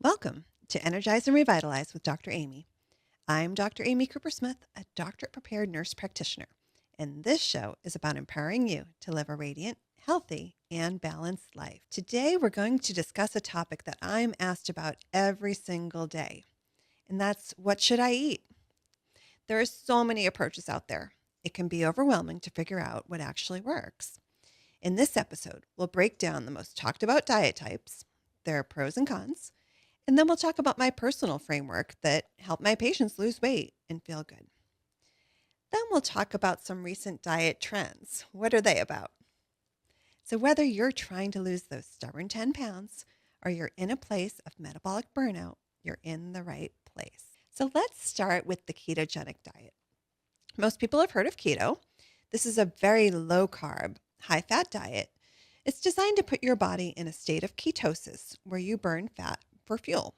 Welcome to Energize and Revitalize with Dr. Amy. I'm Dr. Amy Coopersmith, a doctorate prepared nurse practitioner, and this show is about empowering you to live a radiant, healthy, and balanced life. Today, we're going to discuss a topic that I'm asked about every single day, and that's what should I eat? There are so many approaches out there. It can be overwhelming to figure out what actually works. In this episode, we'll break down the most talked about diet types, their pros and cons, and then we'll talk about my personal framework that helped my patients lose weight and feel good. Then we'll talk about some recent diet trends. What are they about? So whether you're trying to lose those stubborn 10 pounds or you're in a place of metabolic burnout, you're in the right place. So let's start with the ketogenic diet. Most people have heard of keto. This is a very low carb, high fat diet. It's designed to put your body in a state of ketosis where you burn fat for fuel.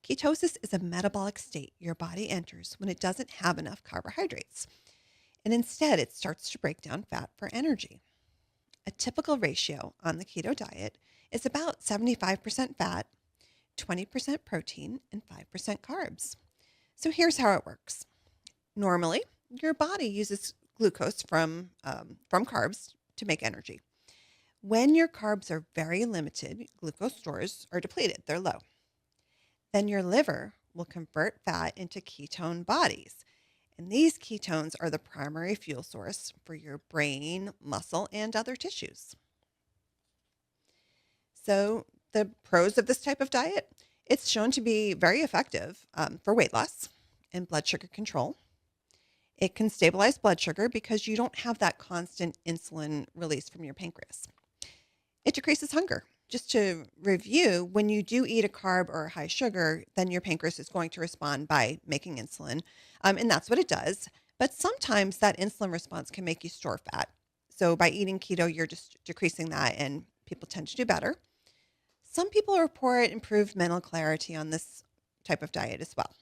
Ketosis is a metabolic state your body enters when it doesn't have enough carbohydrates, and instead it starts to break down fat for energy. A typical ratio on the keto diet is about 75% fat, 20% protein, and 5% carbs. So here's how it works. Normally, your body uses glucose from carbs to make energy. When your carbs are very limited, glucose stores are depleted, they're low. Then your liver will convert fat into ketone bodies. And these ketones are the primary fuel source for your brain, muscle, and other tissues. So the pros of this type of diet, it's shown to be very effective for weight loss and blood sugar control. It can stabilize blood sugar because you don't have that constant insulin release from your pancreas. It decreases hunger. Just to review, when you do eat a carb or a high sugar, then your pancreas is going to respond by making insulin, and that's what it does. But sometimes that insulin response can make you store fat. So by eating keto, you're just decreasing that, and people tend to do better. Some people report improved mental clarity on this type of diet as well.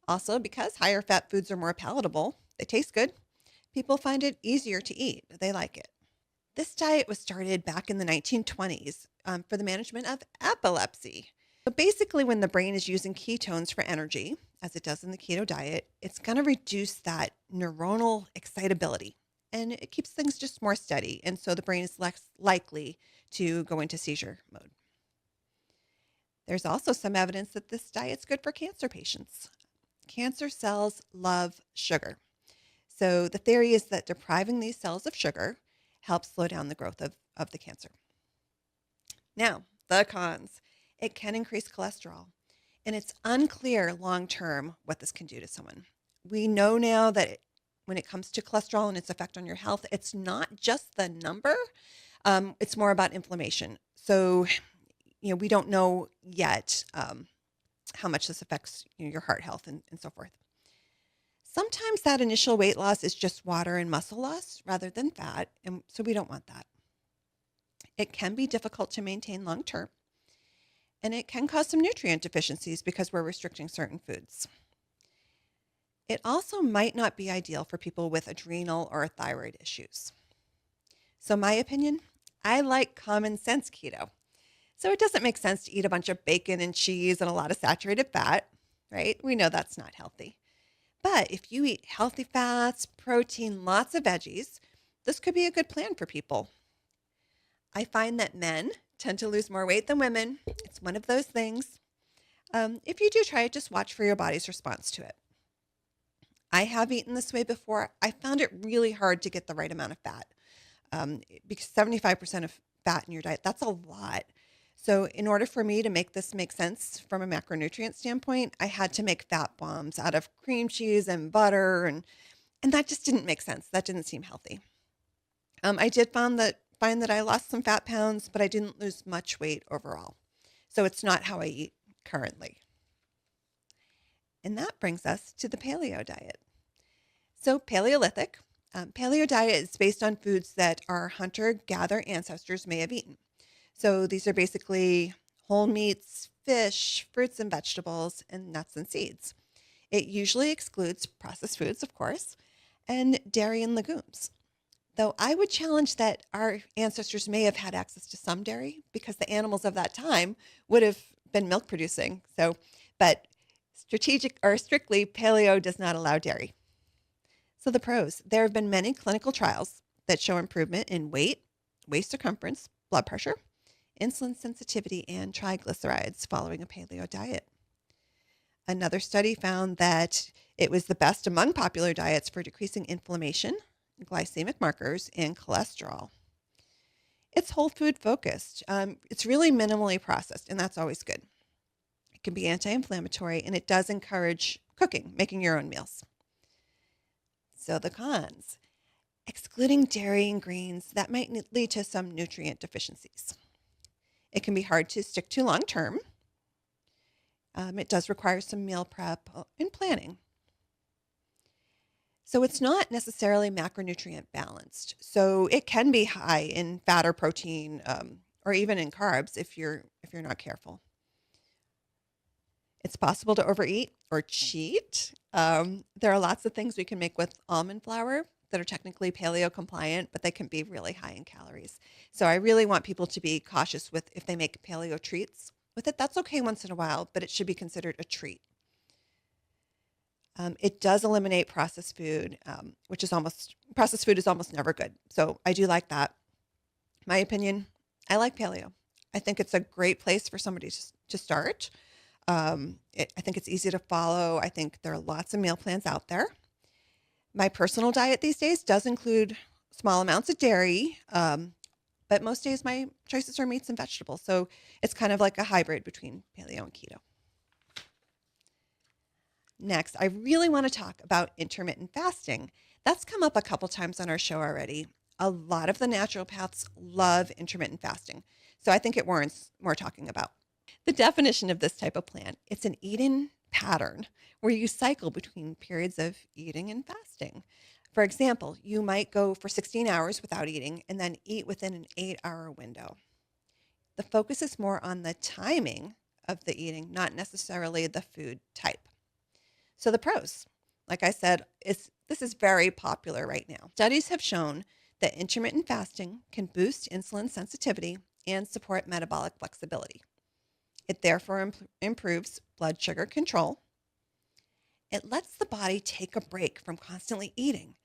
Also, because higher fat foods are more palatable, they taste good, people find it easier to eat. They like it. This diet was started back in the 1920s for the management of epilepsy. So basically, when the brain is using ketones for energy, as it does in the keto diet, it's going to reduce that neuronal excitability, and it keeps things just more steady. And so the brain is less likely to go into seizure mode. There's also some evidence that this diet's good for cancer patients. Cancer cells love sugar. So the theory is that depriving these cells of sugar helps slow down the growth of the cancer. Now, the cons. It can increase cholesterol, and it's unclear long-term what this can do to someone. We know now that when it comes to cholesterol and its effect on your health, it's not just the number, it's more about inflammation. So, we don't know yet how much this affects your heart health and so forth. Sometimes that initial weight loss is just water and muscle loss rather than fat, and so we don't want that. It can be difficult to maintain long term, and it can cause some nutrient deficiencies because we're restricting certain foods. It also might not be ideal for people with adrenal or thyroid issues. So my opinion, I like common sense keto. So it doesn't make sense to eat a bunch of bacon and cheese and a lot of saturated fat, right? We know that's not healthy. But if you eat healthy fats, protein, lots of veggies, this could be a good plan for people. I find that men tend to lose more weight than women. It's one of those things. If you do try it, just watch for your body's response to it. I have eaten this way before. I found it really hard to get the right amount of fat because 75% of fat in your diet, that's a lot. So in order for me to make this make sense from a macronutrient standpoint, I had to make fat bombs out of cream cheese and butter, and that just didn't make sense. That didn't seem healthy. I did find that I lost some fat pounds, but I didn't lose much weight overall. So it's not how I eat currently. And that brings us to the paleo diet. So Paleolithic. Paleo diet is based on foods that our hunter-gatherer ancestors may have eaten. So these are basically whole meats, fish, fruits and vegetables, and nuts and seeds. It usually excludes processed foods, of course, and dairy and legumes. Though I would challenge that our ancestors may have had access to some dairy because the animals of that time would have been milk producing. So, but strictly paleo does not allow dairy. So the pros, there have been many clinical trials that show improvement in weight, waist circumference, blood pressure, insulin sensitivity, and triglycerides following a paleo diet. Another study found that it was the best among popular diets for decreasing inflammation, glycemic markers, and cholesterol. It's whole food focused. It's really minimally processed, and that's always good. It can be anti-inflammatory, and it does encourage cooking, making your own meals. So the cons, excluding dairy and greens, that might lead to some nutrient deficiencies. It can be hard to stick to long term. It does require some meal prep and planning. So it's not necessarily macronutrient balanced. So it can be high in fat or protein, or even in carbs if you're not careful. It's possible to overeat or cheat. There are lots of things we can make with almond flour that are technically paleo compliant, but they can be really high in calories. So I really want people to be cautious with if they make paleo treats with it. That's okay once in a while, but it should be considered a treat. It does eliminate processed food, processed food is almost never good. So I do like that. My opinion, I like paleo. I think it's a great place for somebody to start. I think it's easy to follow. I think there are lots of meal plans out there. My personal diet these days does include small amounts of dairy, but most days my choices are meats and vegetables. So it's kind of like a hybrid between paleo and keto. Next, I really want to talk about intermittent fasting. That's come up a couple times on our show already. A lot of the naturopaths love intermittent fasting, so I think it warrants more talking about. The definition of this type of plan, it's an eating pattern where you cycle between periods of eating and fasting. For example, you might go for 16 hours without eating and then eat within an 8-hour window. The focus is more on the timing of the eating, not necessarily the food type. So the pros, like I said, this is very popular right now. Studies have shown that intermittent fasting can boost insulin sensitivity and support metabolic flexibility. It therefore improves blood sugar control. It lets the body take a break from constantly eating.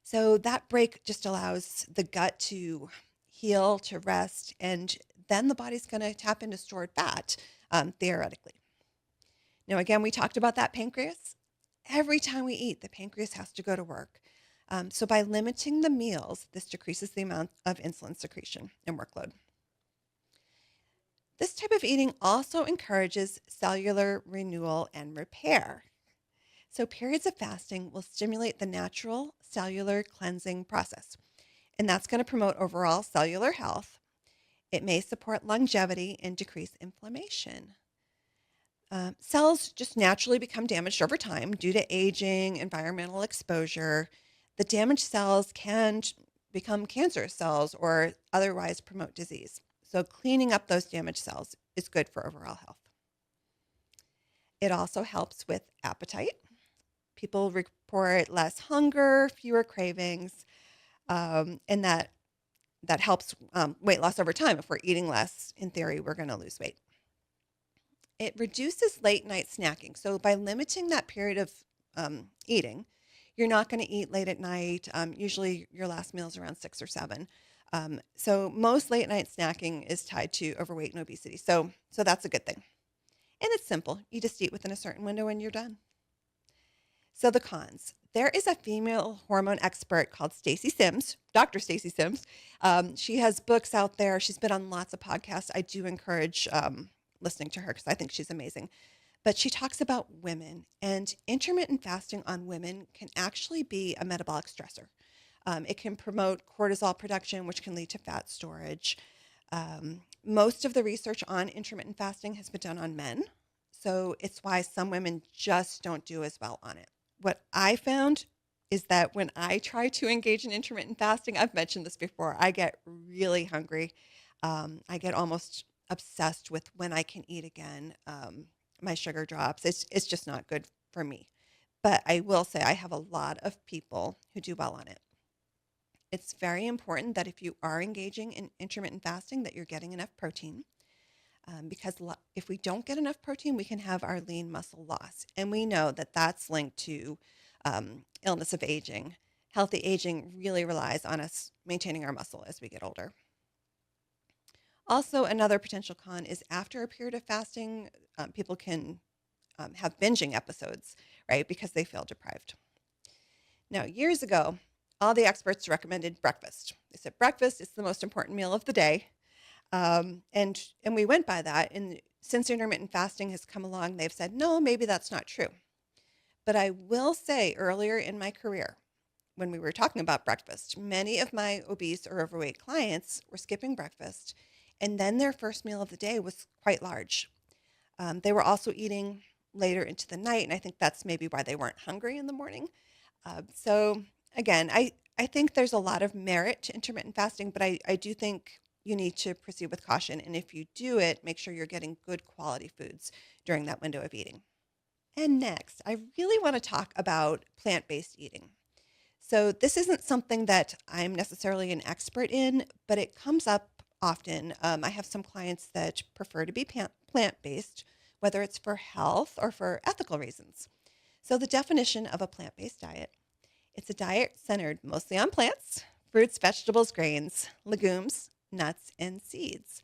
So that break just allows the gut to heal, to rest, and then the body's going to tap into stored fat, theoretically. Now, again, we talked about that pancreas. Every time we eat, the pancreas has to go to work. So by limiting the meals, this decreases the amount of insulin secretion and workload. This type of eating also encourages cellular renewal and repair. So periods of fasting will stimulate the natural cellular cleansing process, and that's going to promote overall cellular health. It may support longevity and decrease inflammation. Cells just naturally become damaged over time due to aging, environmental exposure. The damaged cells can become cancerous cells or otherwise promote disease. So cleaning up those damaged cells is good for overall health. It also helps with appetite. People report less hunger, fewer cravings, and that helps weight loss over time. If we're eating less, in theory, we're going to lose weight. It reduces late night snacking. So by limiting that period of eating, you're not going to eat late at night. Usually your last meal is around 6 or 7. So most late night snacking is tied to overweight and obesity. So that's a good thing. And it's simple. You just eat within a certain window and you're done. So the cons. There is a female hormone expert called Stacy Sims, Dr. Stacy Sims. She has books out there. She's been on lots of podcasts. I do encourage listening to her because I think she's amazing. But she talks about women, and intermittent fasting on women can actually be a metabolic stressor. It can promote cortisol production, which can lead to fat storage. Most of the research on intermittent fasting has been done on men. So it's why some women just don't do as well on it. What I found is that when I try to engage in intermittent fasting, I've mentioned this before, I get really hungry. I get almost obsessed with when I can eat again. My sugar drops. It's just not good for me. But I will say I have a lot of people who do well on it. It's very important that if you are engaging in intermittent fasting that you're getting enough protein. because if we don't get enough protein, we can have our lean muscle loss. And we know that that's linked to illness of aging. Healthy aging really relies on us maintaining our muscle as we get older. Also, another potential con is after a period of fasting, people can have binging episodes, right? Because they feel deprived. Now, years ago, all the experts recommended breakfast. They said breakfast is the most important meal of the day. And we went by that. And since intermittent fasting has come along, they've said, no, maybe that's not true. But I will say earlier in my career, when we were talking about breakfast, many of my obese or overweight clients were skipping breakfast. And then their first meal of the day was quite large. They were also eating later into the night. And I think that's maybe why they weren't hungry in the morning. So again, I think there's a lot of merit to intermittent fasting, but I do think you need to proceed with caution. And if you do it, make sure you're getting good quality foods during that window of eating. And next, I really want to talk about plant-based eating. So this isn't something that I'm necessarily an expert in, but it comes up often. I have some clients that prefer to be plant-based, whether it's for health or for ethical reasons. So the definition of a plant-based diet: it's a diet centered mostly on plants, fruits, vegetables, grains, legumes, nuts, and seeds.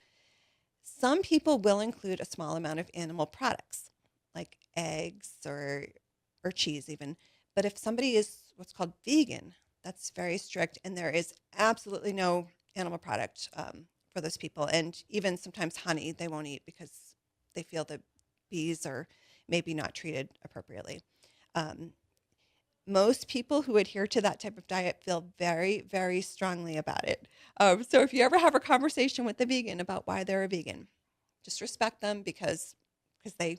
Some people will include a small amount of animal products, like eggs or cheese even. But if somebody is what's called vegan, that's very strict, and there is absolutely no animal product for those people. And even sometimes honey they won't eat because they feel that bees are maybe not treated appropriately. Most people who adhere to that type of diet feel very, very strongly about it. So if you ever have a conversation with a vegan about why they're a vegan, just respect them because they,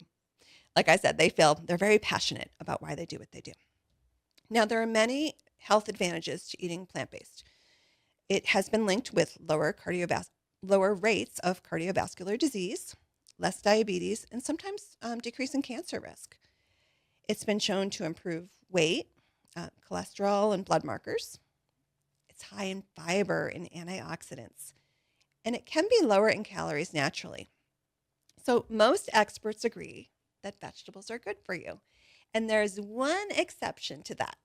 like I said, they're very passionate about why they do what they do. Now, there are many health advantages to eating plant-based. It has been linked with lower rates of cardiovascular disease, less diabetes, and sometimes decreasing cancer risk. It's been shown to improve weight, cholesterol, and blood markers. It's high in fiber and antioxidants, and it can be lower in calories naturally. So most experts agree that vegetables are good for you. And there's one exception to that.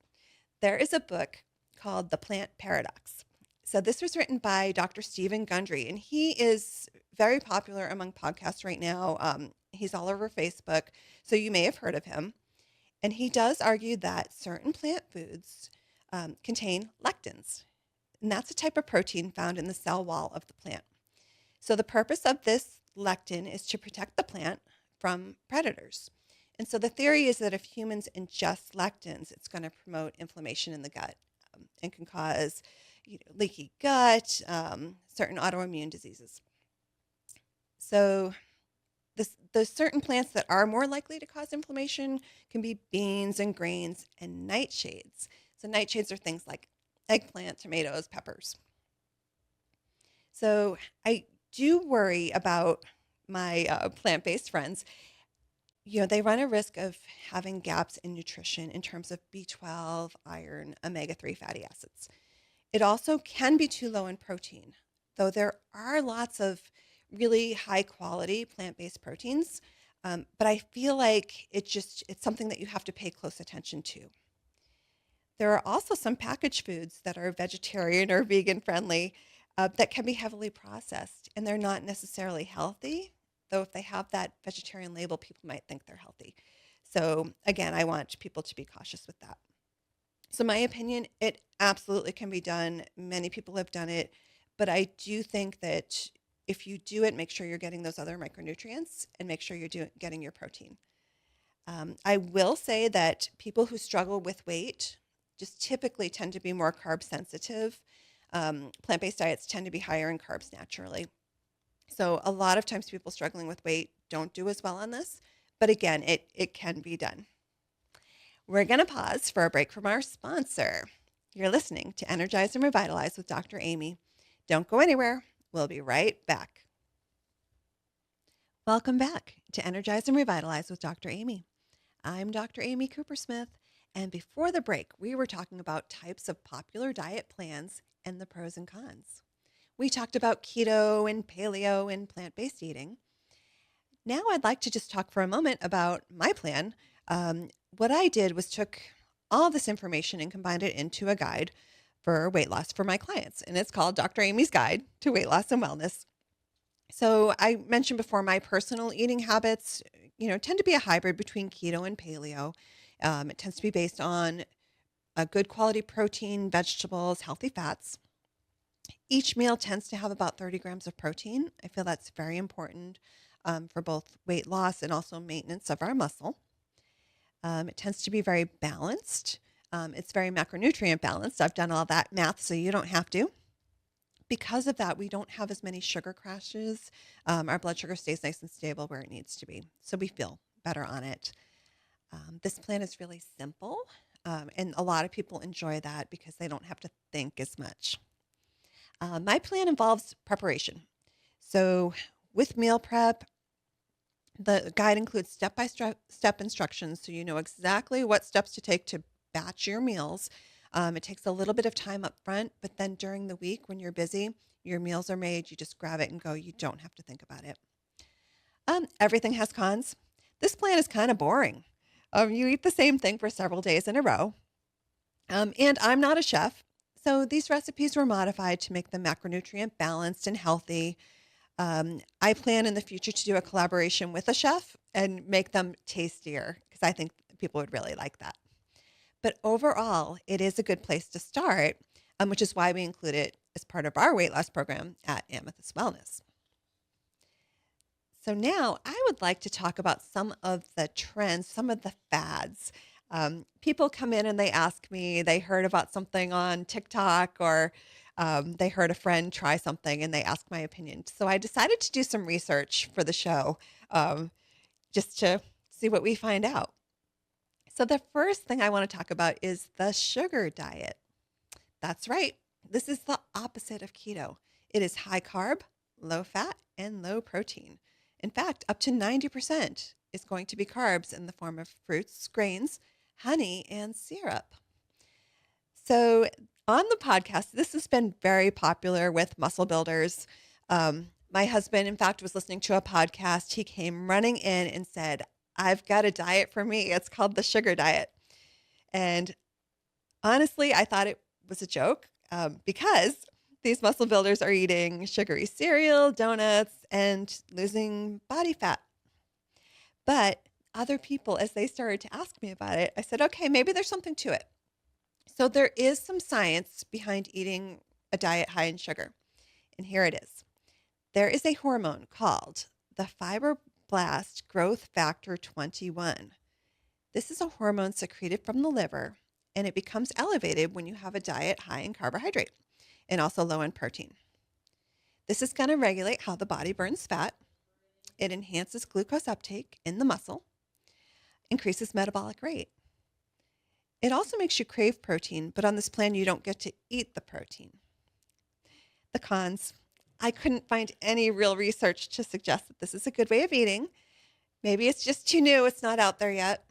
There is a book called The Plant Paradox. So this was written by Dr. Stephen Gundry, and he is very popular among podcasts right now. He's all over Facebook, so you may have heard of him. And he does argue that certain plant foods contain lectins, and that's a type of protein found in the cell wall of the plant. So the purpose of this lectin is to protect the plant from predators. And so the theory is that if humans ingest lectins, it's going to promote inflammation in the gut and can cause leaky gut, certain autoimmune diseases. So those certain plants that are more likely to cause inflammation can be beans and grains and nightshades. So nightshades are things like eggplant, tomatoes, peppers. So I do worry about my plant-based friends. They run a risk of having gaps in nutrition in terms of B12, iron, omega-3 fatty acids. It also can be too low in protein, though there are lots of really high quality plant-based proteins. But I feel like it's something that you have to pay close attention to. There are also some packaged foods that are vegetarian or vegan friendly that can be heavily processed, and they're not necessarily healthy, though if they have that vegetarian label, people might think they're healthy. So again, I want people to be cautious with that. So my opinion, it absolutely can be done. Many people have done it, but I do think that if you do it, make sure you're getting those other micronutrients and make sure you're getting your protein. I will say that people who struggle with weight just typically tend to be more carb sensitive. Plant-based diets tend to be higher in carbs naturally. So a lot of times people struggling with weight don't do as well on this, but again, it can be done. We're going to pause for a break from our sponsor. You're listening to Energize and Revitalize with Dr. Amy. Don't go anywhere. We'll be right back. Welcome back to Energize and Revitalize with Dr. Amy. I'm Dr. Amy Coopersmith, and before the break, we were talking about types of popular diet plans and the pros and cons. We talked about keto and paleo and plant-based eating. Now I'd like to just talk for a moment about my plan. What I did was took all this information and combined it into a guide for weight loss for my clients. And it's called Dr. Amy's Guide to Weight Loss and Wellness. So I mentioned before my personal eating habits, tend to be a hybrid between keto and paleo. It tends to be based on a good quality protein, vegetables, healthy fats. Each meal tends to have about 30 grams of protein. I feel that's very important for both weight loss and also maintenance of our muscle. It tends to be very balanced. It's very macronutrient balanced. I've done all that math, so you don't have to. Because of that, we don't have as many sugar crashes. Our blood sugar stays nice and stable where it needs to be, so we feel better on it. This plan is really simple, and a lot of people enjoy that because they don't have to think as much. My plan involves preparation. So with meal prep, the guide includes step-by-step instructions so you know exactly what steps to take to batch your meals. It takes a little bit of time up front, but then during the week when you're busy, your meals are made, you just grab it and go. You don't have to think about it. Everything has cons. This plan is kind of boring. You eat the same thing for several days in a row. And I'm not a chef, so these recipes were modified to make them macronutrient balanced and healthy. I plan in the future to do a collaboration with a chef and make them tastier because I think people would really like that. But overall, it is a good place to start, which is why we include it as part of our weight loss program at Amethyst Wellness. So now I would like to talk about some of the trends, some of the fads. People come in and they ask me, they heard about something on TikTok or they heard a friend try something and they ask my opinion. So I decided to do some research for the show just to see what we find out. So the first thing I want to talk about is the sugar diet. That's right. This is the opposite of keto. It is high carb, low fat, and low protein. In fact, up to 90% is going to be carbs in the form of fruits, grains, honey, and syrup. So on the podcast, this has been very popular with muscle builders. My husband, in fact, was listening to a podcast. He came running in and said, I've got a diet for me. It's called the sugar diet. And honestly, I thought it was a joke because these muscle builders are eating sugary cereal, donuts, and losing body fat. But other people, as they started to ask me about it, I said, okay, maybe there's something to it. So there is some science behind eating a diet high in sugar. And here it is. There is a hormone called the fibroblast growth factor 21. This is a hormone secreted from the liver, and it becomes elevated when you have a diet high in carbohydrate and also low in protein. This is going to regulate how the body burns fat. It enhances glucose uptake in the muscle, increases metabolic rate. It also makes you crave protein, but on this plan, you don't get to eat the protein. The cons. I couldn't find any real research to suggest that this is a good way of eating. Maybe it's just too new. It's not out there yet.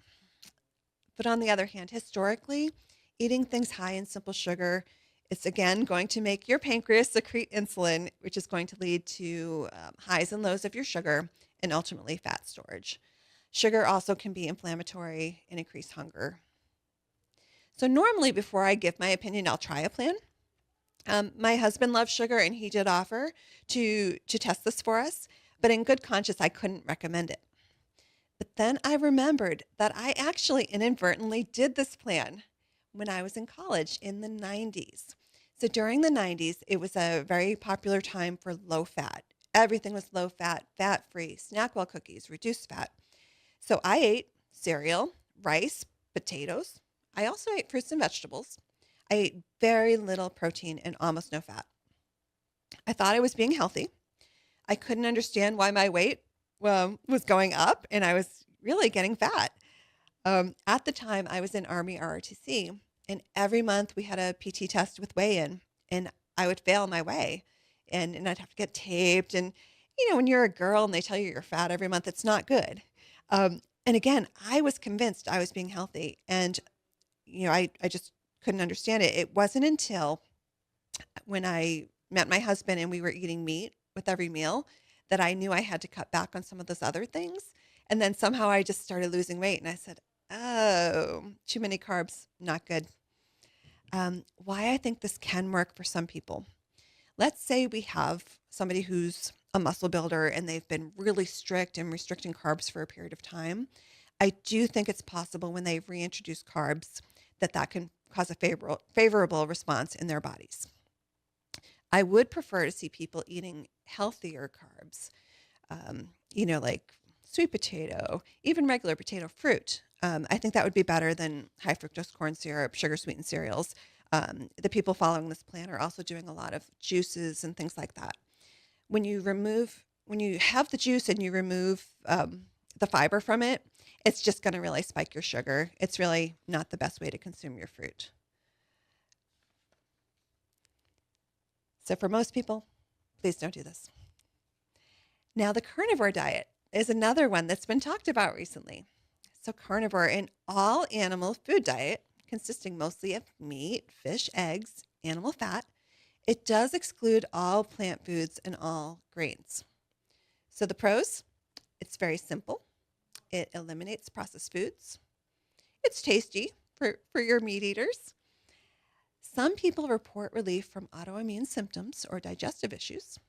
But on the other hand, historically, eating things high in simple sugar, it's again going to make your pancreas secrete insulin, which is going to lead to highs and lows of your sugar and ultimately fat storage. Sugar also can be inflammatory and increase hunger. So normally before I give my opinion, I'll try a plan. My husband loves sugar and he did offer to test this for us, but in good conscience, I couldn't recommend it. But then I remembered that I actually inadvertently did this plan when I was in college in the 90s. So during the 90s, it was a very popular time for low fat. Everything was low fat, fat-free, Snackwell cookies, reduced fat. So I ate cereal, rice, potatoes. I also ate fruits and vegetables. I ate very little protein and almost no fat. I thought I was being healthy. I couldn't understand why my weight was going up and I was really getting fat. At the time, I was in Army ROTC, and every month we had a PT test with weigh-in, and I would fail my weigh, and I'd have to get taped. And, when you're a girl and they tell you you're fat every month, it's not good. And again, I was convinced I was being healthy, and, I just couldn't understand it. It wasn't until when I met my husband and we were eating meat with every meal that I knew I had to cut back on some of those other things. And then somehow I just started losing weight. And I said, oh, too many carbs, not good. Why I think this can work for some people. Let's say we have somebody who's a muscle builder and they've been really strict and restricting carbs for a period of time. I do think it's possible when they reintroduce carbs that can cause a favorable response in their bodies. I would prefer to see people eating healthier carbs, like sweet potato, even regular potato fruit. I think that would be better than high fructose corn syrup, sugar sweetened cereals. The people following this plan are also doing a lot of juices and things like that. When you have the juice and you remove the fiber from it, it's just going to really spike your sugar. It's really not the best way to consume your fruit. So for most people, please don't do this. Now, the carnivore diet is another one that's been talked about recently. So carnivore, an all animal food diet consisting mostly of meat, fish, eggs, animal fat. It does exclude all plant foods and all grains. So the pros, it's very simple. It eliminates processed foods. It's tasty for your meat eaters. Some people report relief from autoimmune symptoms or digestive issues.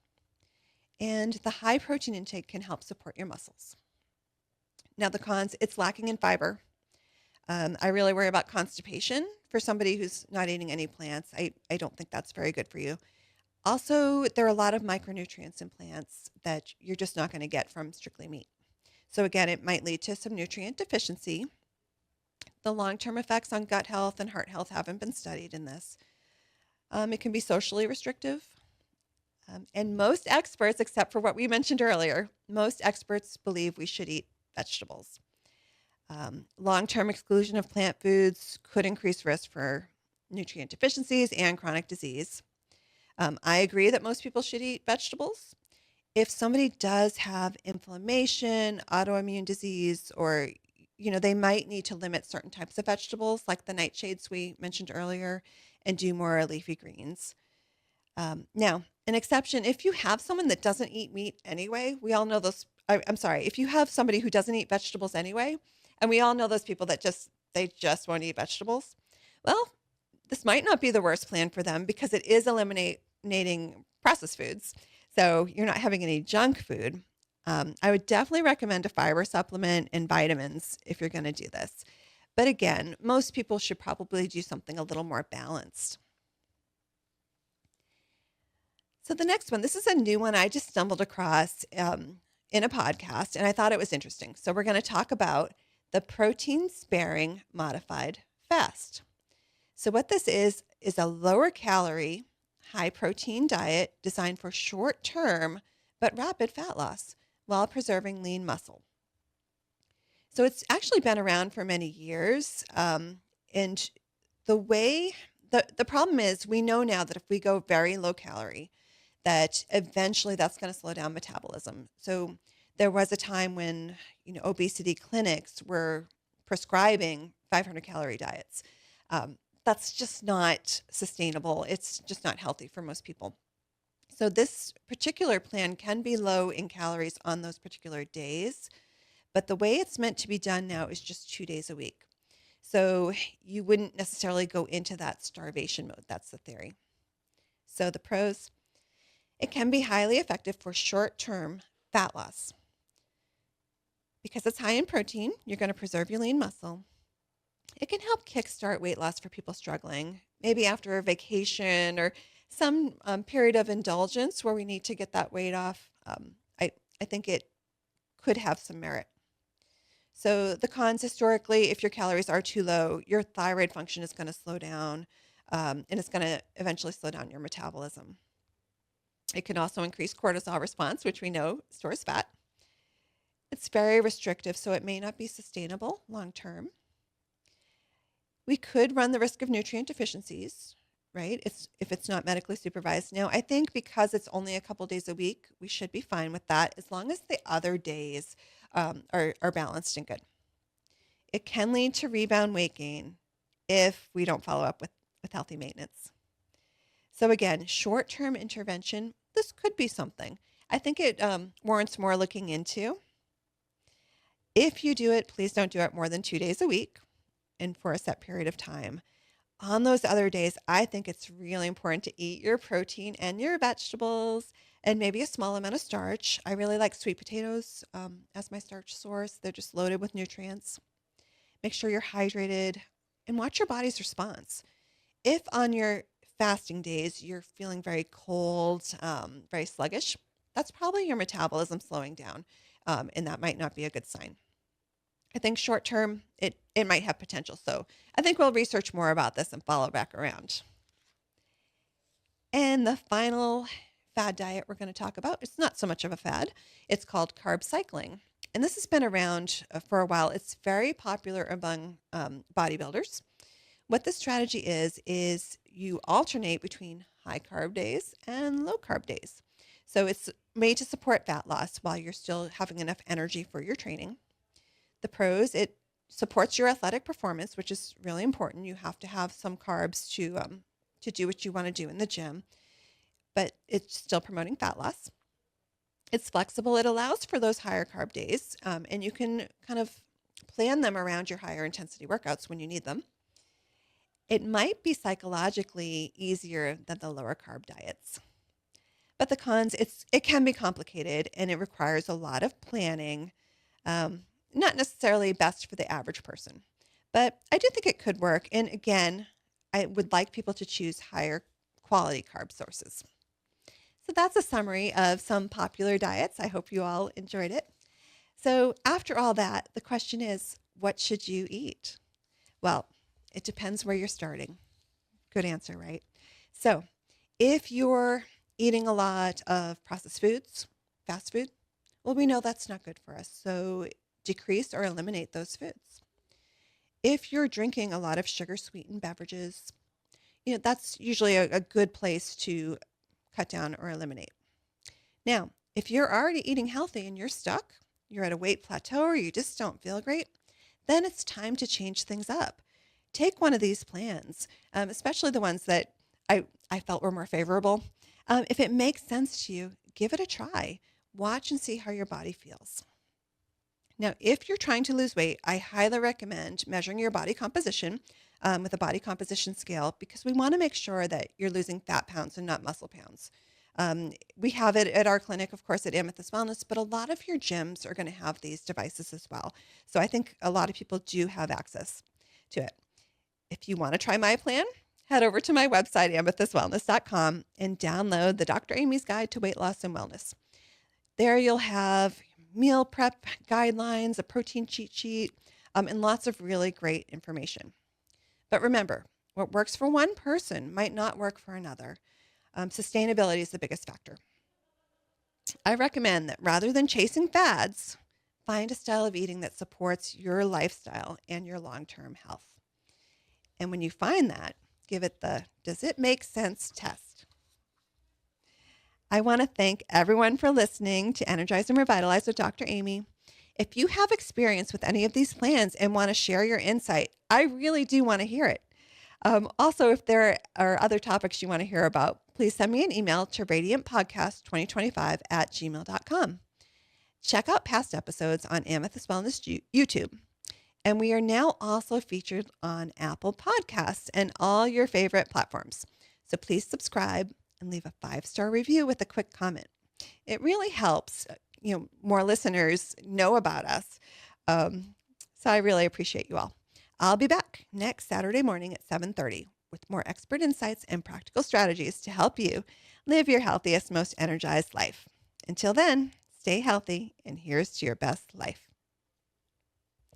And the high protein intake can help support your muscles. Now the cons, it's lacking in fiber. I really worry about constipation for somebody who's not eating any plants. I don't think that's very good for you. Also, there are a lot of micronutrients in plants that you're just not going to get from strictly meat. So again, it might lead to some nutrient deficiency. The long-term effects on gut health and heart health haven't been studied in this. It can be socially restrictive. And most experts, except for what we mentioned earlier, most experts believe we should eat vegetables. Long-term exclusion of plant foods could increase risk for nutrient deficiencies and chronic disease. I agree that most people should eat vegetables. If somebody does have inflammation, autoimmune disease, or they might need to limit certain types of vegetables, like the nightshades we mentioned earlier, and do more leafy greens. Now, an exception, if you have someone that doesn't eat meat anyway, we all know those. If you have somebody who doesn't eat vegetables anyway, and we all know those people that they just won't eat vegetables, well, this might not be the worst plan for them because it is eliminating processed foods. So you're not having any junk food. I would definitely recommend a fiber supplement and vitamins if you're going to do this. But again, most people should probably do something a little more balanced. So the next one, this is a new one I just stumbled across in a podcast, and I thought it was interesting. So we're going to talk about the protein-sparing modified fast. So what this is a lower calorie, high protein diet designed for short-term but rapid fat loss while preserving lean muscle. So it's actually been around for many years. And the problem is we know now that if we go very low calorie, that eventually that's going to slow down metabolism. So there was a time when, obesity clinics were prescribing 500 calorie diets. That's just not sustainable. It's just not healthy for most people. So this particular plan can be low in calories on those particular days, but the way it's meant to be done now is just 2 days a week. So you wouldn't necessarily go into that starvation mode. That's the theory. So the pros, it can be highly effective for short-term fat loss. Because it's high in protein, you're going to preserve your lean muscle. It can help kickstart weight loss for people struggling, maybe after a vacation or some period of indulgence where we need to get that weight off. I think it could have some merit. So the cons, historically, if your calories are too low, your thyroid function is going to slow down, and it's going to eventually slow down your metabolism. It can also increase cortisol response, which we know stores fat. It's very restrictive, so it may not be sustainable long term. We could run the risk of nutrient deficiencies, right? If it's not medically supervised. Now, I think because it's only a couple days a week, we should be fine with that as long as the other days are balanced and good. It can lead to rebound weight gain if we don't follow up with healthy maintenance. So again, short-term intervention, this could be something. I think it warrants more looking into. If you do it, please don't do it more than 2 days a week and for a set period of time. On those other days, I think it's really important to eat your protein and your vegetables and maybe a small amount of starch. I really like sweet potatoes as my starch source. They're just loaded with nutrients. Make sure you're hydrated and watch your body's response. If on your fasting days you're feeling very cold, very sluggish, that's probably your metabolism slowing down, and that might not be a good sign. I think short term, it might have potential. So I think we'll research more about this and follow back around. And the final fad diet we're going to talk about, it's not so much of a fad. It's called carb cycling. And this has been around for a while. It's very popular among bodybuilders. What this strategy is you alternate between high carb days and low carb days. So it's made to support fat loss while you're still having enough energy for your training. The pros, it supports your athletic performance, which is really important. You have to have some carbs to do what you want to do in the gym, but it's still promoting fat loss. It's flexible. It allows for those higher carb days, and you can kind of plan them around your higher intensity workouts when you need them. It might be psychologically easier than the lower carb diets. But the cons, it can be complicated and it requires a lot of planning. Not necessarily best for the average person, but I do think it could work. And again, I would like people to choose higher quality carb sources. So that's a summary of some popular diets. I hope you all enjoyed it. So after all that, the question is, what should you eat? Well, it depends where you're starting. Good answer, right? So if you're eating a lot of processed foods, fast food, well, we know that's not good for us. So decrease or eliminate those foods. If you're drinking a lot of sugar sweetened beverages, that's usually a good place to cut down or eliminate. Now, if you're already eating healthy and you're stuck, you're at a weight plateau or you just don't feel great, then it's time to change things up. Take one of these plans, especially the ones that I felt were more favorable. If it makes sense to you, give it a try. Watch and see how your body feels. Now, if you're trying to lose weight, I highly recommend measuring your body composition with a body composition scale because we want to make sure that you're losing fat pounds and not muscle pounds. We have it at our clinic, of course, at Amethyst Wellness, but a lot of your gyms are going to have these devices as well. So I think a lot of people do have access to it. If you want to try my plan, head over to my website, amethystwellness.com, and download the Dr. Amy's Guide to Weight Loss and Wellness. There you'll have meal prep guidelines, a protein cheat sheet, and lots of really great information. But remember, what works for one person might not work for another. Sustainability is the biggest factor. I recommend that rather than chasing fads, find a style of eating that supports your lifestyle and your long-term health. And when you find that, give it the does it make sense test. I want to thank everyone for listening to Energize and Revitalize with Dr. Amy. If you have experience with any of these plans and want to share your insight, I really do want to hear it. Also, if there are other topics you want to hear about, please send me an email to radiantpodcast2025@gmail.com. Check out past episodes on Amethyst Wellness YouTube. And we are now also featured on Apple Podcasts and all your favorite platforms. So please subscribe and leave a 5-star review with a quick comment. It really helps, more listeners know about us. So I really appreciate you all. I'll be back next Saturday morning at 7:30 with more expert insights and practical strategies to help you live your healthiest, most energized life. Until then, stay healthy and here's to your best life.